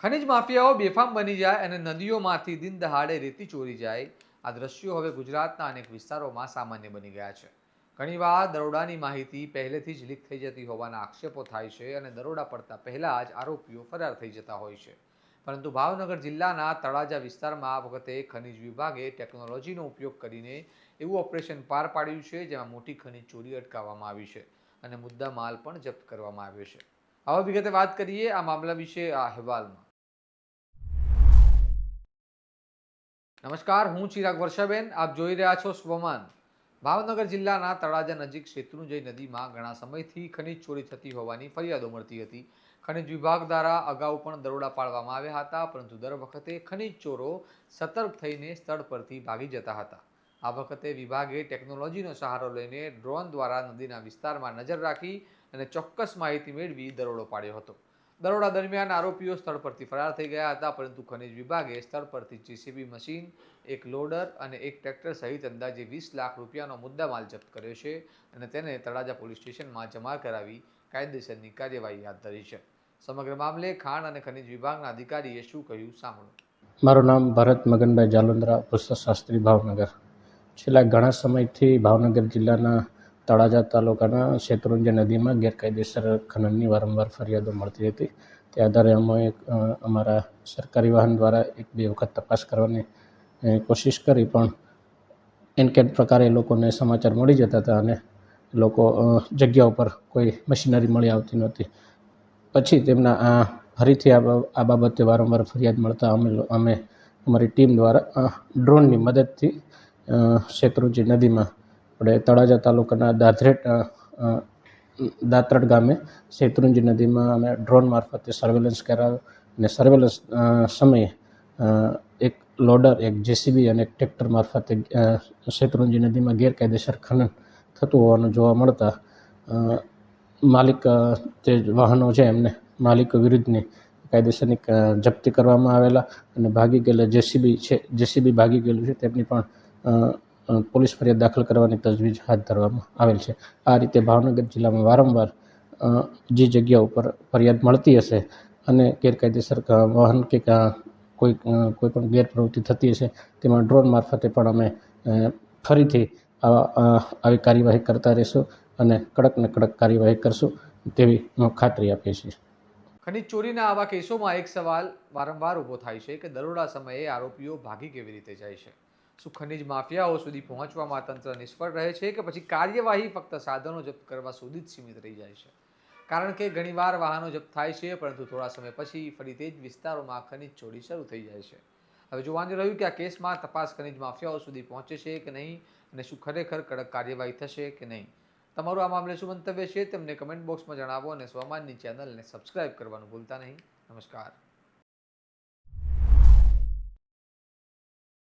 ખનિજ માફિયાઓ બેફામ બની જાય અને નદીઓમાંથી દિન દહાડે રેતી ચોરી જાય, આ દ્રશ્યો હવે ગુજરાતના અનેક વિસ્તારોમાં સામાન્ય બની ગયા છે. ઘણીવાર દરોડાની માહિતી પહેલેથી જ લીક થઈ જતી હોવાના આક્ષેપો થાય છે અને દરોડા પડતા પહેલા જ આરોપીઓ ફરાર થઈ જતા હોય છે. પરંતુ ભાવનગર જિલ્લાના તળાજા વિસ્તારમાં આ વખતે ખનિજ વિભાગે ટેકનોલોજીનો ઉપયોગ કરીને એવું ઓપરેશન પાર પાડ્યું છે જેમાં મોટી ખનિજ ચોરી અટકાવવામાં આવી છે અને મુદ્દા માલ પણ જપ્ત કરવામાં આવ્યો છે. આવા વિગતે વાત કરીએ આ મામલા વિશે આ અહેવાલમાં. નમસ્કાર, હું ચિરાગ વર્ષાબેન, આપ જોઈ રહ્યા છો સ્વમાન. ભાવનગર જિલ્લાના તળાજા નજીક શેત્રુંજય નદીમાં ઘણા સમયથી ખનિજ ચોરી થતી હોવાની ફરિયાદો મળતી હતી. ખનિજ વિભાગ દ્વારા અગાઉ પણ દરોડા પાડવામાં આવ્યા હતા, પરંતુ દર વખતે ખનિજ ચોરો સતર્ક થઈને સ્થળ પરથી ભાગી જતા હતા. આ વખતે વિભાગે ટેકનોલોજીનો સહારો લઈને ડ્રોન દ્વારા નદીના વિસ્તારમાં નજર રાખી અને ચોક્કસ માહિતી મેળવી દરોડો પાડ્યો હતો. દરોડા દરમિયાન આરોપીઓ સ્થળ પરથી ફરાર થઈ ગયા હતા, પરંતુ ખનિજ વિભાગે સ્થળ પરથી જેસીબી મશીન, એક લોડર અને એક ટ્રેક્ટર સહિત અંદાજે 20 લાખ રૂપિયાનો મુદ્દામાલ જપ્ત કર્યો છે અને તેને તળાજા પોલીસ સ્ટેશનમાં જમા કરાવી કાયદેસરની કાર્યવાહી હાથ ધરી છે. સમગ્ર મામલે ખાણ અને ખનિજ વિભાગના અધિકારીએ શું કહ્યું સાંભળો. મારું નામ ભરત મગનભાઈ જાલુંદ્રા, ભૂસ્તરશાસ્ત્રી, ભાવનગર. છેલ્લા ઘણા સમયથી ભાવનગર જિલ્લાના તળાજા તાલુકાના શેત્રુંજય નદીમાં ગેરકાયદેસર ખનનની વારંવાર ફરિયાદો મળતી હતી. તે આધારે અમે અમારા સરકારી વાહન દ્વારા 1-2 વખત તપાસ કરવાની કોશિશ કરી, પણ એનકેટ પ્રકારે લોકોને સમાચાર મળી જતા હતા અને લોકો જગ્યા ઉપર કોઈ મશીનરી મળી આવતી નહોતી. પછી તેમના ફરીથી આ બાબતે વારંવાર ફરિયાદ મળતા અમે અમારી ટીમ દ્વારા ડ્રોનની મદદથી શેત્રુંજય નદીમાં આપણે તળાજા તાલુકાના દાત્રડ ગામે શેત્રુંજય નદીમાં અમે ડ્રોન મારફતે સર્વેલન્સ કરાવ્યો અને સર્વેલન્સ સમયે એક લોડર, એક જેસીબી અને એક ટ્રેક્ટર મારફતે શેત્રુંજય નદીમાં ગેરકાયદેસર ખનન થતું હોવાનું જોવા મળતા માલિક જે વાહનો છે એમને માલિકો વિરુદ્ધની કાયદેસરની જપ્તી કરવામાં આવેલા અને ભાગી ગયેલા જેસીબી ભાગી ગયેલું છે તેમની પણ પોલીસ ફરિયાદ દાખલ કરવાની તજવીજ હાથ ધરવામાં આવેલ છે. આ રીતે ભાવનગર જિલ્લામાં વારંવાર જે જગ્યા ઉપર ફરિયાદ મળતી હશે અને ગેરકાયદેસર વાહન કે કોઈ પણ ગેરપ્રવૃત્તિ થતી હશે તેમાં ડ્રોન મારફતે પણ અમે ફરીથી આવી કાર્યવાહી કરતા રહીશું અને કડકને કડક કાર્યવાહી કરશું તેવી ખાતરી આપીએ છીએ. ખનિજ ચોરીના આવા કેસોમાં એક સવાલ વારંવાર ઊભો થાય છે કે દરોડા સમયે આરોપીઓ ભાગી કેવી રીતે જાય છે. શું ખનિજ માફિયાઓ સુધી પહોંચવામાં તંત્ર નિષ્ફળ રહે છે કે પછી કાર્યવાહી ફક્ત સાધનો જપ્ત કરવા સુધી જ સીમિત રહી જાય છે? કારણ કે ઘણીવાર વાહનો જપ્ત થાય છે, પરંતુ થોડા સમય પછી ફરી તે જ વિસ્તારોમાં ખનિજ ચોરી શરૂ થઈ જાય છે. હવે જોવાનું રહ્યું કે આ કેસમાં તપાસ ખનિજ માફિયાઓ સુધી પહોંચે છે કે નહીં અને શું ખરેખર કડક કાર્યવાહી થશે કે નહીં. તમારું આ મામલે શું મંતવ્ય છે તેમને કમેન્ટ બોક્સમાં જણાવો અને સ્વમાનની ચેનલને સબસ્ક્રાઇબ કરવાનું ભૂલતા નહીં. નમસ્કાર.